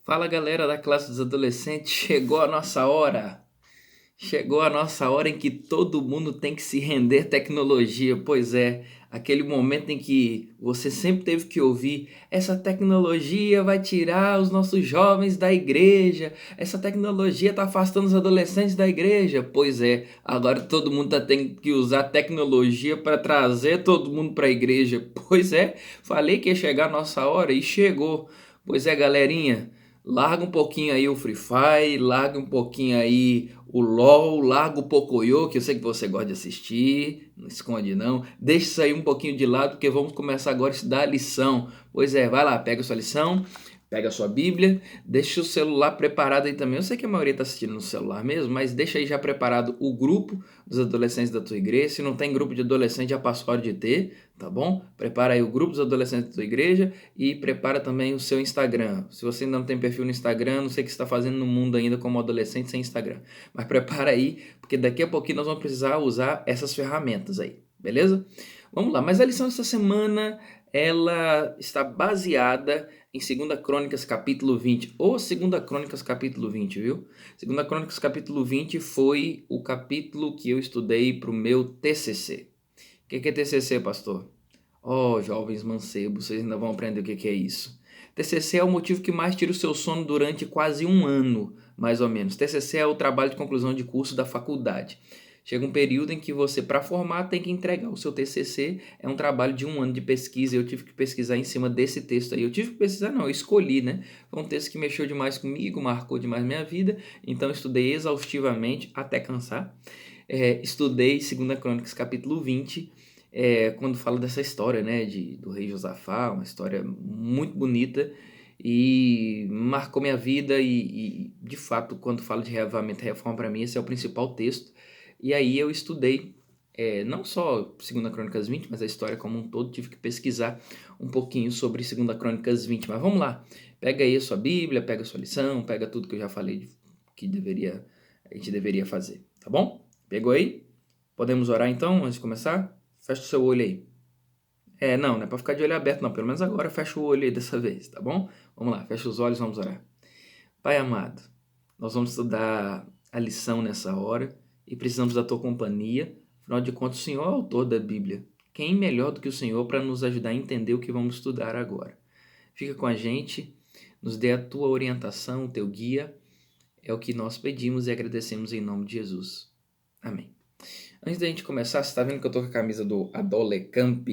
Fala galera da classe dos adolescentes, chegou a nossa hora. Chegou a nossa hora em que todo mundo tem que se render à tecnologia. Pois é, aquele momento em que você sempre teve que ouvir: essa tecnologia vai tirar os nossos jovens da igreja, essa tecnologia está afastando os adolescentes da igreja. Pois é, agora todo mundo tá tendo que usar tecnologia para trazer todo mundo para a igreja. Pois é, falei que ia chegar a nossa hora e chegou. Pois é, galerinha. Larga um pouquinho aí o Free Fire, larga um pouquinho aí o LoL, larga o Pocoyo, que eu sei que você gosta de assistir, não esconde não. Deixa isso aí um pouquinho de lado, porque vamos começar agora a estudar a lição. Pois é, vai lá, pega a sua lição, pega a sua Bíblia, deixa o celular preparado aí também. Eu sei que a maioria está assistindo no celular mesmo, mas deixa aí já preparado o grupo dos adolescentes da tua igreja. Se não tem grupo de adolescente, já passou a hora de ter, tá bom? Prepara aí o grupo dos adolescentes da tua igreja e prepara também o seu Instagram. Se você ainda não tem perfil no Instagram, não sei o que você está fazendo no mundo ainda como adolescente sem Instagram. Mas prepara aí, porque daqui a pouquinho nós vamos precisar usar essas ferramentas aí, beleza? Vamos lá, mas a lição dessa semana, ela está baseada em 2 Crônicas capítulo 20, ou 2 Crônicas capítulo 20, viu? 2 Crônicas capítulo 20 foi o capítulo que eu estudei para o meu TCC. O que é TCC, pastor? Oh, jovens mancebos, vocês ainda vão aprender o que é isso. TCC é o motivo que mais tira o seu sono durante quase um ano, mais ou menos. TCC é o trabalho de conclusão de curso da faculdade. Chega um período em que você, para formar, tem que entregar o seu TCC. É um trabalho de um ano de pesquisa. Eu tive que pesquisar em cima desse texto aí. Eu tive que pesquisar, não, eu escolhi, né? Foi um texto que mexeu demais comigo, marcou demais minha vida. Então, eu estudei exaustivamente até cansar. Estudei 2 Crônicas capítulo 20, quando fala dessa história, né, do rei Josafá, uma história muito bonita e marcou minha vida e de fato, quando falo de reavivamento e reforma, para mim esse é o principal texto. E aí eu estudei não só 2 Crônicas 20, mas a história como um todo. Tive que pesquisar um pouquinho sobre 2 Crônicas 20, mas vamos lá, pega aí a sua Bíblia, pega a sua lição, pega tudo que eu já falei que a gente deveria fazer, tá bom? Pegou aí? Podemos orar então, antes de começar? Fecha o seu olho aí. Não é para ficar de olho aberto não, pelo menos agora fecha o olho aí dessa vez, tá bom? Vamos lá, fecha os olhos, vamos orar. Pai amado, nós vamos estudar a lição nessa hora e precisamos da tua companhia. Afinal de contas, o Senhor é o autor da Bíblia. Quem melhor do que o Senhor para nos ajudar a entender o que vamos estudar agora? Fica com a gente, nos dê a tua orientação, o teu guia. É o que nós pedimos e agradecemos em nome de Jesus. Amém. Antes da gente começar, você tá vendo que eu tô com a camisa do Adolecamp?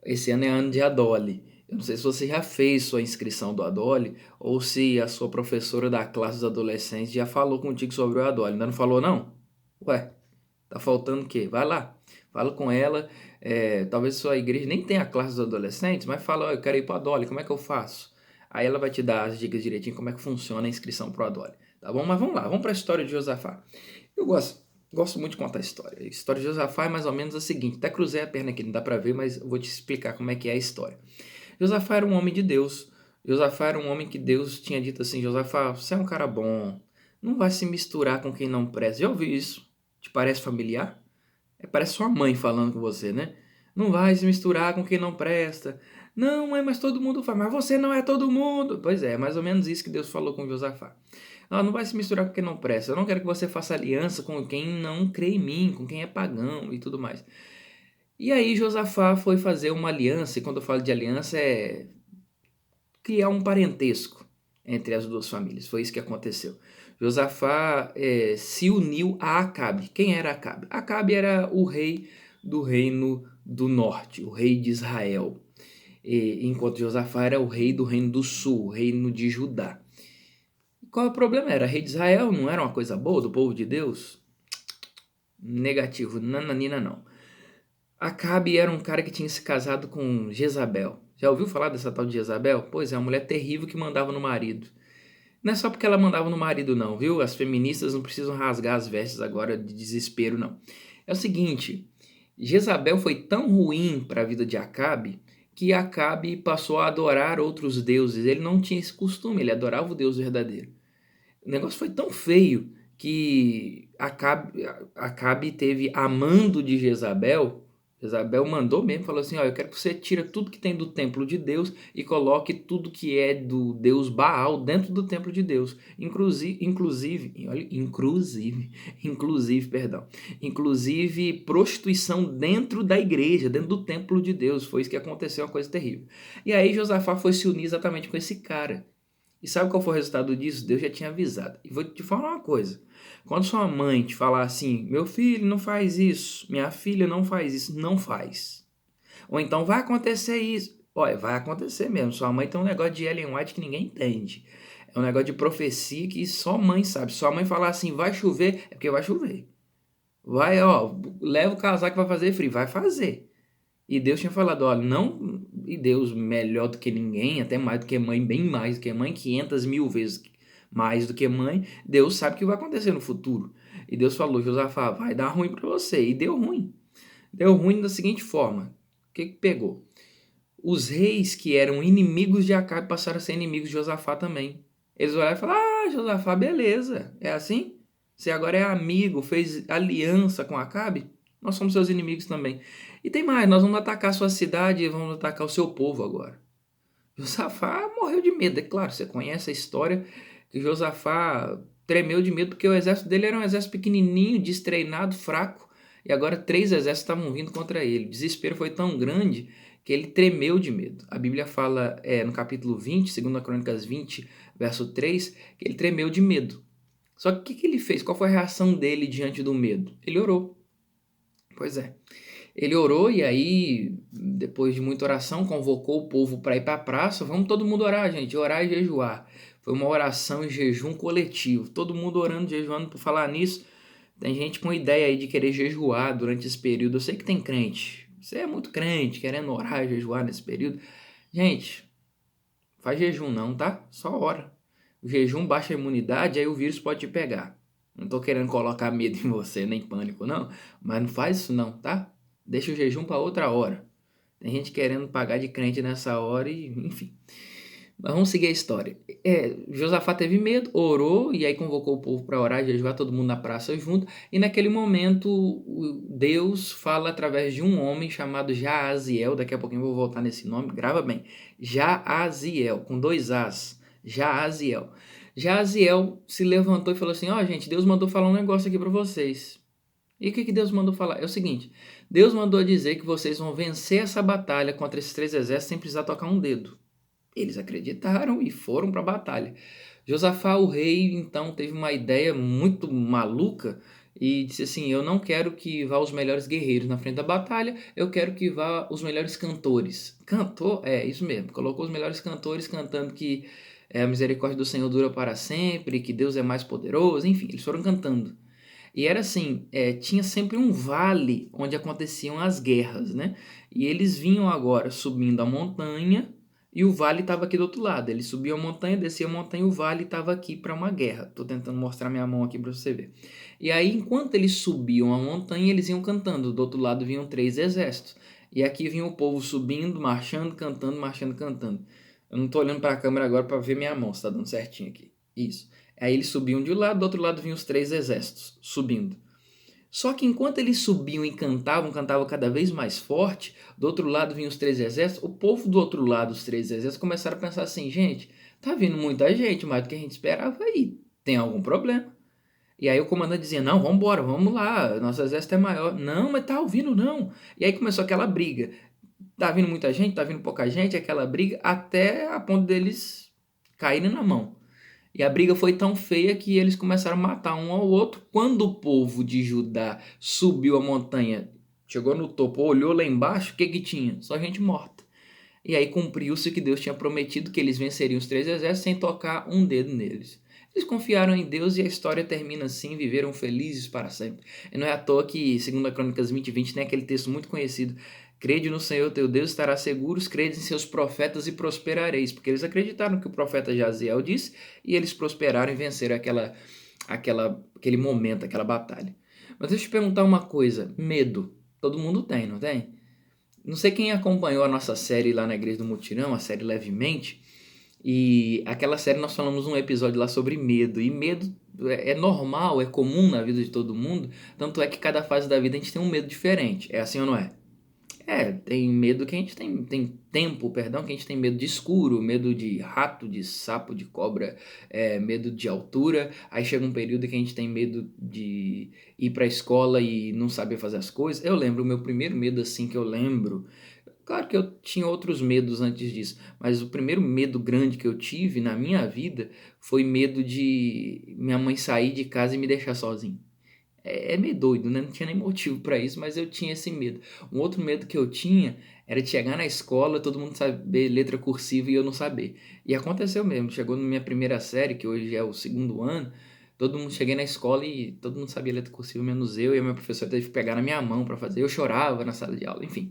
Esse ano é ano de Adole. Eu não sei se você já fez sua inscrição do Adole ou se a sua professora da classe dos adolescentes já falou contigo sobre o Adole. Ainda não falou, não? Ué, tá faltando o quê? Vai lá, fala com ela. Talvez sua igreja nem tenha a classe dos adolescentes, mas fala: eu quero ir pro Adole, como é que eu faço? Aí ela vai te dar as dicas direitinho como é que funciona a inscrição pro Adole. Tá bom? Mas vamos lá, vamos para a história de Josafá. Eu gosto muito de contar a história. A história de Josafá é mais ou menos a seguinte. Até cruzei a perna aqui, não dá para ver, mas eu vou te explicar como é que é a história. Josafá era um homem de Deus. Josafá era um homem que Deus tinha dito assim: Josafá, você é um cara bom. Não vai se misturar com quem não presta. Já ouviu isso? Te parece familiar? Parece sua mãe falando com você, né? Não vai se misturar com quem não presta. Não, mãe, mas todo mundo faz. Mas você não é todo mundo. Pois é mais ou menos isso que Deus falou com Josafá. Não vai se misturar com quem não presta. Eu não quero que você faça aliança com quem não crê em mim, com quem é pagão e tudo mais. E aí Josafá foi fazer uma aliança, e quando eu falo de aliança é criar um parentesco entre as duas famílias. Foi isso que aconteceu. Josafá se uniu a Acabe. Quem era Acabe? Acabe era o rei do reino do norte, o rei de Israel. Enquanto Josafá era o rei do reino do sul, o reino de Judá. Qual é o problema? Era rei de Israel, não era uma coisa boa do povo de Deus? Negativo, nananina não. Acabe era um cara que tinha se casado com Jezabel. Já ouviu falar dessa tal de Jezabel? Pois é, uma mulher terrível que mandava no marido. Não é só porque ela mandava no marido não, viu? As feministas não precisam rasgar as vestes agora de desespero, não. É o seguinte, Jezabel foi tão ruim para a vida de Acabe que Acabe passou a adorar outros deuses. Ele não tinha esse costume, ele adorava o Deus verdadeiro. O negócio foi tão feio que Acabe teve amando de Jezabel. Jezabel mandou mesmo, falou assim, ó, eu quero que você tire tudo que tem do templo de Deus e coloque tudo que é do Deus Baal dentro do templo de Deus. Inclusive, prostituição dentro da igreja, dentro do templo de Deus. Foi isso que aconteceu, uma coisa terrível. E aí Josafá foi se unir exatamente com esse cara. E sabe qual foi o resultado disso? Deus já tinha avisado. E vou te falar uma coisa. Quando sua mãe te falar assim, meu filho não faz isso, minha filha não faz isso, não faz. Ou então vai acontecer isso. Olha, vai acontecer mesmo. Sua mãe tem um negócio de Ellen White que ninguém entende. É um negócio de profecia que só mãe sabe. Sua mãe falar assim, vai chover, é porque vai chover. Vai, ó, leva o casaco que vai fazer frio. Vai fazer. E Deus tinha falado, olha, não, e Deus melhor do que ninguém, até mais do que mãe, bem mais do que mãe, 500 mil vezes mais do que mãe, Deus sabe o que vai acontecer no futuro. E Deus falou, Josafá, vai dar ruim para você. E deu ruim. Deu ruim da seguinte forma. O que pegou? Os reis que eram inimigos de Acabe passaram a ser inimigos de Josafá também. Eles olharam e falaram, ah, Josafá, beleza, é assim? Você agora é amigo, fez aliança com Acabe? Nós somos seus inimigos também. E tem mais, nós vamos atacar a sua cidade e vamos atacar o seu povo agora. Josafá morreu de medo, é claro, você conhece a história que Josafá tremeu de medo porque o exército dele era um exército pequenininho, destreinado, fraco, e agora 3 exércitos estavam vindo contra ele. O desespero foi tão grande que ele tremeu de medo. A Bíblia fala no capítulo 20, 2 Crônicas 20, verso 3, que ele tremeu de medo. Só que o que ele fez? Qual foi a reação dele diante do medo? Ele orou. Pois é. Ele orou e aí, depois de muita oração, convocou o povo para ir para a praça. Vamos todo mundo orar, gente, orar e jejuar. Foi uma oração e jejum coletivo. Todo mundo orando, jejuando. Por falar nisso, tem gente com ideia aí de querer jejuar durante esse período. Eu sei que tem crente. Você é muito crente, querendo orar e jejuar nesse período. Gente, faz jejum não, tá? Só ora. O jejum baixa a imunidade, aí o vírus pode te pegar. Não tô querendo colocar medo em você, nem pânico, não. Mas não faz isso não, tá? Deixa o jejum para outra hora. Tem gente querendo pagar de crente nessa hora e, enfim. Mas vamos seguir a história. Josafá teve medo, orou e aí convocou o povo para orar e jejuar, todo mundo na praça junto. E naquele momento, Deus fala através de um homem chamado Jaaziel. Daqui a pouquinho eu vou voltar nesse nome, grava bem. Jaaziel, com 2 As. Jaaziel. Jaaziel se levantou e falou assim, ó gente, Deus mandou falar um negócio aqui para vocês. E o que Deus mandou falar? É o seguinte, Deus mandou dizer que vocês vão vencer essa batalha contra esses 3 exércitos sem precisar tocar um dedo. Eles acreditaram e foram para a batalha. Josafá, o rei, então teve uma ideia muito maluca e disse assim, eu não quero que vá os melhores guerreiros na frente da batalha, eu quero que vá os melhores cantores. Cantor? É, isso mesmo. Colocou os melhores cantores cantando que a misericórdia do Senhor dura para sempre, que Deus é mais poderoso, enfim, eles foram cantando. E era assim, tinha sempre um vale onde aconteciam as guerras, né? E eles vinham agora subindo a montanha e o vale estava aqui do outro lado. Eles subiam a montanha, desciam a montanha e o vale estava aqui para uma guerra. Estou tentando mostrar minha mão aqui para você ver. E aí, enquanto eles subiam a montanha, eles iam cantando. Do outro lado vinham 3 exércitos. E aqui vinha o povo subindo, marchando, cantando, marchando, cantando. Eu não estou olhando para a câmera agora para ver minha mão, se está dando certinho aqui. Isso. Aí eles subiam de um lado, do outro lado vinham os 3 exércitos subindo. Só que enquanto eles subiam e cantavam cada vez mais forte, do outro lado vinham os 3 exércitos, o povo do outro lado, os 3 exércitos, começaram a pensar assim, gente, tá vindo muita gente, mais do que a gente esperava aí, tem algum problema? E aí o comandante dizia, não, vamos embora, vamos lá, nosso exército é maior. Não, mas tá ouvindo não. E aí começou aquela briga. Tá vindo muita gente, tá vindo pouca gente, aquela briga, até a ponto deles caírem na mão. E a briga foi tão feia que eles começaram a matar um ao outro. Quando o povo de Judá subiu a montanha, chegou no topo, olhou lá embaixo, o que tinha? Só gente morta. E aí cumpriu-se o que Deus tinha prometido, que eles venceriam os 3 exércitos sem tocar um dedo neles. Eles confiaram em Deus e a história termina assim, viveram felizes para sempre. E não é à toa que, segundo a Crônicas 20, tem aquele texto muito conhecido, crede no Senhor teu Deus, estarás seguros, crede em seus profetas e prosperareis. Porque eles acreditaram que o profeta Jaziel disse e eles prosperaram e venceram aquele momento, aquela batalha. Mas deixa eu te perguntar uma coisa, medo, todo mundo tem, não tem? Não sei quem acompanhou a nossa série lá na Igreja do Mutirão, a série Levemente, e aquela série nós falamos um episódio lá sobre medo, e medo é normal, é comum na vida de todo mundo, tanto é que cada fase da vida a gente tem um medo diferente, é assim ou não é? Tem medo que a gente tem tempo, perdão, que a gente tem medo de escuro, medo de rato, de sapo, de cobra, medo de altura. Aí chega um período que a gente tem medo de ir pra escola e não saber fazer as coisas. Eu lembro, o meu primeiro medo assim que eu lembro, claro que eu tinha outros medos antes disso, mas o primeiro medo grande que eu tive na minha vida foi medo de minha mãe sair de casa e me deixar sozinho. É meio doido, né? Não tinha nem motivo pra isso, mas eu tinha esse medo. Um outro medo que eu tinha era de chegar na escola, todo mundo saber letra cursiva e eu não saber. E aconteceu mesmo. Chegou na minha primeira série, que hoje é o segundo ano, todo mundo cheguei na escola e todo mundo sabia letra cursiva, menos eu, e a minha professora teve que pegar na minha mão pra fazer. Eu chorava na sala de aula, enfim.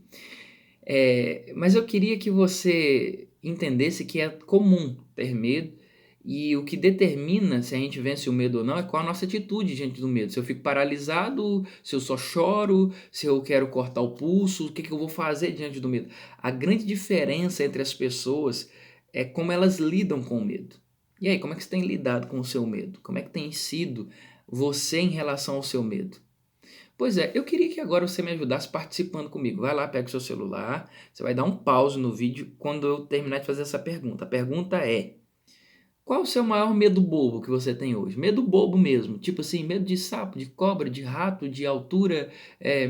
Mas eu queria que você entendesse que é comum ter medo e o que determina se a gente vence o medo ou não é qual a nossa atitude diante do medo. Se eu fico paralisado, se eu só choro, se eu quero cortar o pulso, o que eu vou fazer diante do medo? A grande diferença entre as pessoas é como elas lidam com o medo. E aí, como é que você tem lidado com o seu medo? Como é que tem sido você em relação ao seu medo? Pois é, eu queria que agora você me ajudasse participando comigo. Vai lá, pega o seu celular, você vai dar um pause no vídeo quando eu terminar de fazer essa pergunta. A pergunta é: qual o seu maior medo bobo que você tem hoje? Medo bobo mesmo, tipo assim, medo de sapo, de cobra, de rato, de altura,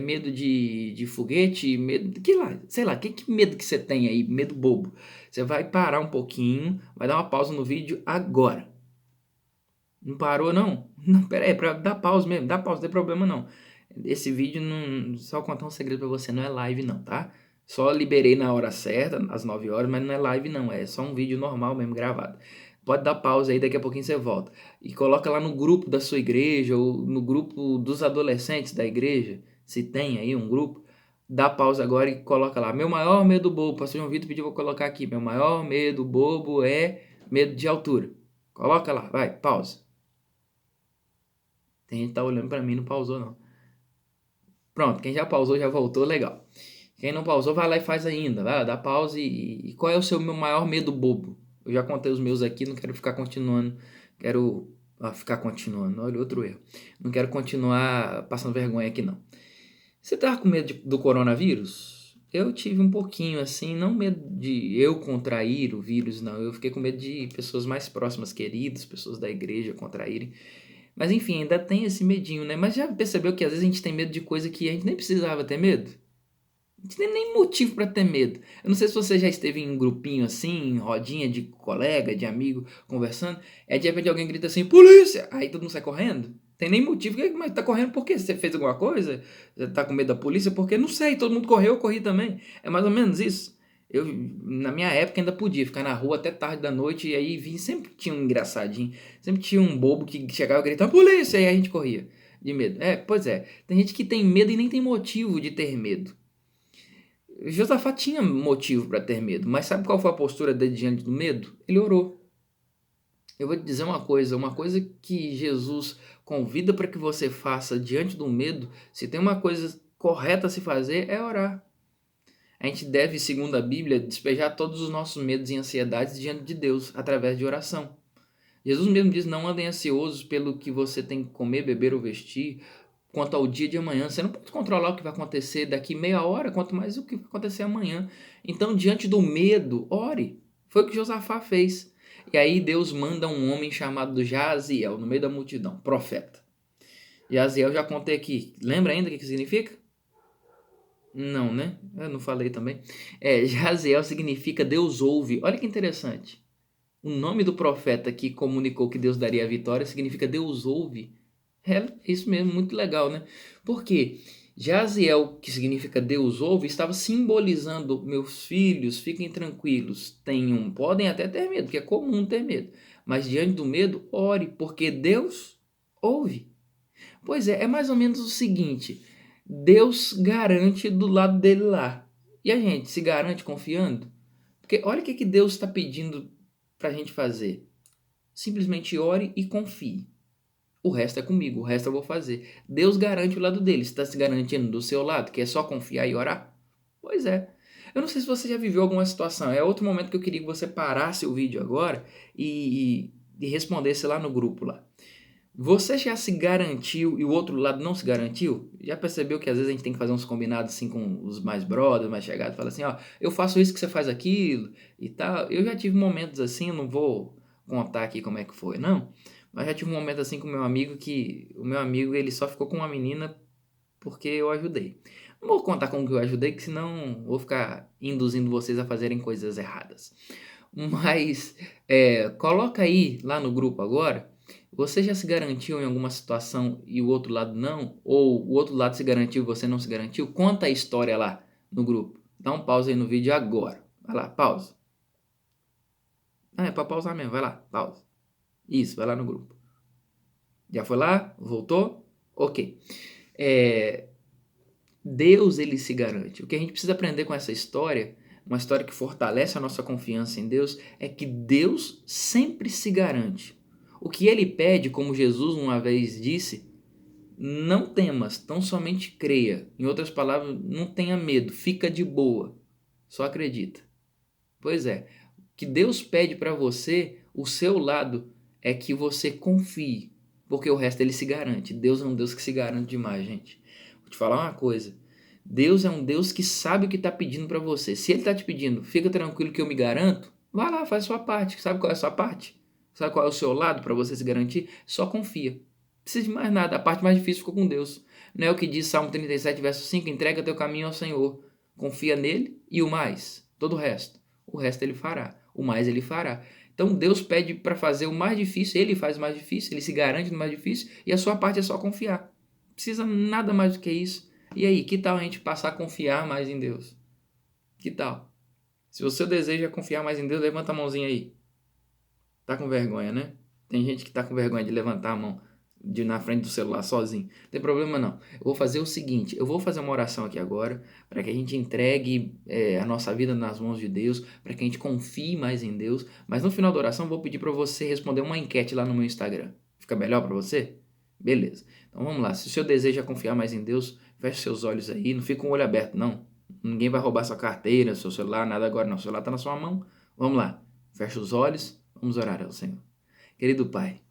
medo de foguete, medo, que lá, sei lá, que medo que você tem aí, medo bobo? Você vai parar um pouquinho, vai dar uma pausa no vídeo agora. Não parou, não? Não, pera aí, é pra dar pausa mesmo, dá pausa, não tem problema não. Esse vídeo, não, só contar um segredo pra você, não é live não, tá? Só liberei na hora certa, às 9 horas, mas não é live não, é só um vídeo normal mesmo, gravado. Pode dar pausa aí, daqui a pouquinho você volta. E coloca lá no grupo da sua igreja, ou no grupo dos adolescentes da igreja, se tem aí um grupo, dá pausa agora e coloca lá. Meu maior medo bobo, o pastor João Vitor pediu pra eu colocar aqui, meu maior medo bobo é medo de altura. Coloca lá, vai, pausa. Tem gente que tá olhando pra mim e não pausou, não. Pronto, quem já pausou já voltou, legal. Quem não pausou, vai lá e faz ainda. Vai lá, dá pausa e qual é o seu meu maior medo bobo? Eu já contei os meus aqui, não quero ficar continuando. Quero ficar continuando, olha outro erro. Não quero continuar passando vergonha aqui, não. Você tava com medo do coronavírus? Eu tive um pouquinho assim, não medo de eu contrair o vírus, não. Eu fiquei com medo de pessoas mais próximas, queridas, pessoas da igreja contraírem. Mas enfim, ainda tem esse medinho, né? Mas já percebeu que às vezes a gente tem medo de coisa que a gente nem precisava ter medo? A gente tem nem motivo pra ter medo. Eu não sei se você já esteve em um grupinho assim, em rodinha de colega, de amigo, conversando. De repente alguém grita assim, polícia! Aí todo mundo sai correndo. Tem nem motivo. Mas tá correndo por quê? Você fez alguma coisa? Você tá com medo da polícia? Porque não sei, todo mundo correu, eu corri também. É mais ou menos isso. Eu, na minha época, ainda podia ficar na rua até tarde da noite e aí sempre tinha um engraçadinho, sempre tinha um bobo que chegava e gritava, polícia! E aí a gente corria de medo. Pois é. Tem gente que tem medo e nem tem motivo de ter medo. Josafá tinha motivo para ter medo, mas sabe qual foi a postura dele diante do medo? Ele orou. Eu vou te dizer uma coisa que Jesus convida para que você faça diante do medo, se tem uma coisa correta a se fazer, é orar. A gente deve, segundo a Bíblia, despejar todos os nossos medos e ansiedades diante de Deus, através de oração. Jesus mesmo diz, não andem ansiosos pelo que você tem que comer, beber ou vestir, quanto ao dia de amanhã. Você não pode controlar o que vai acontecer daqui meia hora, quanto mais o que vai acontecer amanhã. Então, diante do medo, ore. Foi o que Josafá fez. E aí Deus manda um homem chamado Jaziel, no meio da multidão, profeta. Jaziel já contei aqui. Lembra ainda o que significa? Não, né? Eu não falei também. Jaziel significa Deus ouve. Olha que interessante. O nome do profeta que comunicou que Deus daria a vitória significa Deus ouve. É isso mesmo, muito legal, né? Porque Jaziel, que significa Deus ouve, estava simbolizando meus filhos, fiquem tranquilos, podem até ter medo, porque é comum ter medo, mas diante do medo, ore, porque Deus ouve. Pois é mais ou menos o seguinte, Deus garante do lado dele lá. E a gente se garante confiando? Porque olha o que Deus está pedindo para a gente fazer. Simplesmente ore e confie. O resto é comigo, o resto eu vou fazer. Deus garante o lado dele. Está se garantindo do seu lado, que é só confiar e orar? Pois é. Eu não sei se você já viveu alguma situação. É outro momento que eu queria que você parasse o vídeo agora e respondesse lá no grupo lá. Você já se garantiu e o outro lado não se garantiu? Já percebeu que às vezes a gente tem que fazer uns combinados assim com os mais brothers, mais chegados, fala assim, ó, eu faço isso que você faz aquilo e tal. Eu já tive momentos assim, eu não vou contar aqui como é que foi, não. Mas já tive um momento assim com o meu amigo que o meu amigo ele só ficou com uma menina porque eu ajudei. Não vou contar como que eu ajudei, que senão vou ficar induzindo vocês a fazerem coisas erradas. Mas coloca aí lá no grupo agora. Você já se garantiu em alguma situação e o outro lado não? Ou o outro lado se garantiu e você não se garantiu? Conta a história lá no grupo. Dá um pause aí no vídeo agora. Vai lá, pausa. Ah, é pra pausar mesmo. Vai lá, pausa. Isso, vai lá no grupo. Já foi lá? Voltou? Ok. É, Deus, ele se garante. O que a gente precisa aprender com essa história, uma história que fortalece a nossa confiança em Deus, é que Deus sempre se garante. O que ele pede, como Jesus uma vez disse, não temas, tão somente creia. Em outras palavras, não tenha medo, fica de boa, só acredita. Pois é, o que Deus pede para você, o seu lado, é que você confie, porque o resto ele se garante. Deus é um Deus que se garante demais, gente. Vou te falar uma coisa. Deus é um Deus que sabe o que está pedindo para você. Se ele está te pedindo, fica tranquilo que eu me garanto, vai lá, faz a sua parte. Sabe qual é a sua parte? Sabe qual é o seu lado para você se garantir? Só confia. Não precisa de mais nada. A parte mais difícil ficou com Deus. Não é o que diz Salmo 37, verso 5? Entrega teu caminho ao Senhor. Confia nele e o mais, todo o resto ele fará. O mais ele fará. Então Deus pede para fazer o mais difícil, ele faz o mais difícil, ele se garante no mais difícil e a sua parte é só confiar. Não precisa nada mais do que isso. E aí, que tal a gente passar a confiar mais em Deus? Que tal? Se o seu desejo é confiar mais em Deus, levanta a mãozinha aí. Tá com vergonha, né? Tem gente que tá com vergonha de levantar a mão na frente do celular sozinho. Não tem problema não. Eu vou fazer o seguinte, eu vou fazer uma oração aqui agora para que a gente entregue a nossa vida nas mãos de Deus, para que a gente confie mais em Deus. Mas no final da oração eu vou pedir para você responder uma enquete lá no meu Instagram. Fica melhor para você? Beleza. Então vamos lá. Se o seu desejo é confiar mais em Deus, feche seus olhos aí. Não fica com o olho aberto, não. Ninguém vai roubar sua carteira, seu celular, nada agora não. O celular está na sua mão. Vamos lá. Fecha os olhos. Vamos orar ao Senhor. Querido Pai,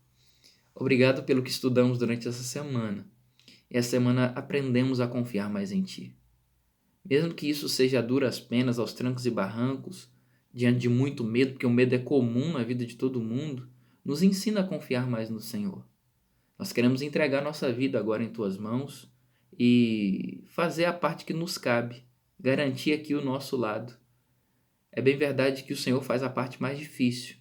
obrigado pelo que estudamos durante essa semana. E essa semana aprendemos a confiar mais em Ti. Mesmo que isso seja a duras penas, aos trancos e barrancos, diante de muito medo, porque o medo é comum na vida de todo mundo, nos ensina a confiar mais no Senhor. Nós queremos entregar nossa vida agora em Tuas mãos e fazer a parte que nos cabe, garantir aqui o nosso lado. É bem verdade que o Senhor faz a parte mais difícil,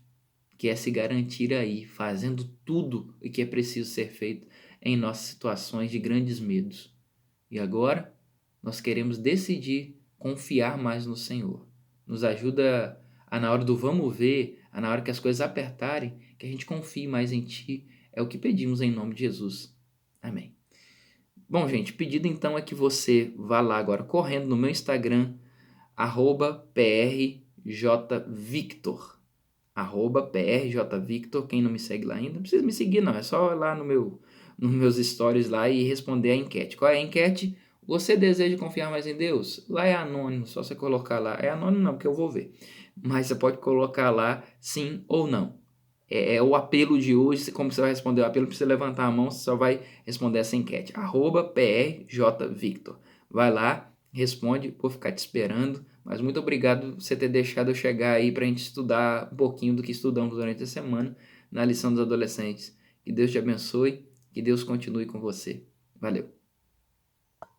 que é se garantir aí, fazendo tudo o que é preciso ser feito em nossas situações de grandes medos. E agora, nós queremos decidir confiar mais no Senhor. Nos ajuda na hora do vamos ver, na hora que as coisas apertarem, que a gente confie mais em Ti. É o que pedimos em nome de Jesus. Amém. Bom, gente, pedido então é que você vá lá agora correndo no meu Instagram, @prjvictor. @prjvictor. Quem não me segue lá ainda, não precisa me seguir não, é só ir lá nos meus stories lá e responder a enquete. Qual é a enquete? Você deseja confiar mais em Deus? Lá é anônimo, só você colocar lá. É anônimo não, porque eu vou ver. Mas você pode colocar lá sim ou não. É o apelo de hoje, como você vai responder o apelo, precisa levantar a mão, você só vai responder essa enquete. @prjvictor. Vai lá, responde, vou ficar te esperando. Mas muito obrigado por você ter deixado eu chegar aí para a gente estudar um pouquinho do que estudamos durante a semana na lição dos adolescentes. Que Deus te abençoe, que Deus continue com você. Valeu!